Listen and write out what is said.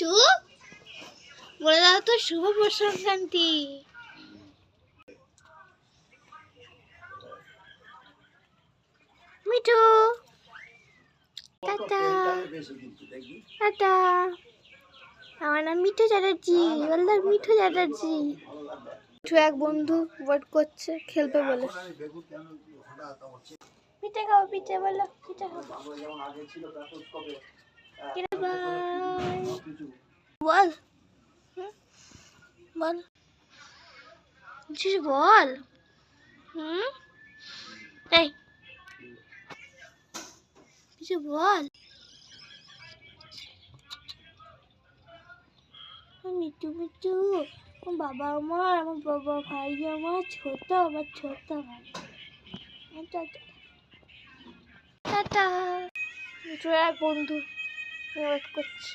মিঠু বলে দাও তো শুভ পৌষ সংক্রান্তি। Mithu tata tata. আমার নাম মিঠু চ্যাটার্জি, বললাম মিঠু চ্যাটার্জি। মিঠু এক বন্ধু ওয়েট করছে খেলবে বলে। পিঠে খাও, পিঠে বলো, পিঠে খাও। বল বল বল। এই কিছু বল। মিঠু মিঠু বাবা আমার বাবা ভাই আমার ছোট ভাই। টাটা। মিঠুর এক বন্ধু ওয়েট করছে।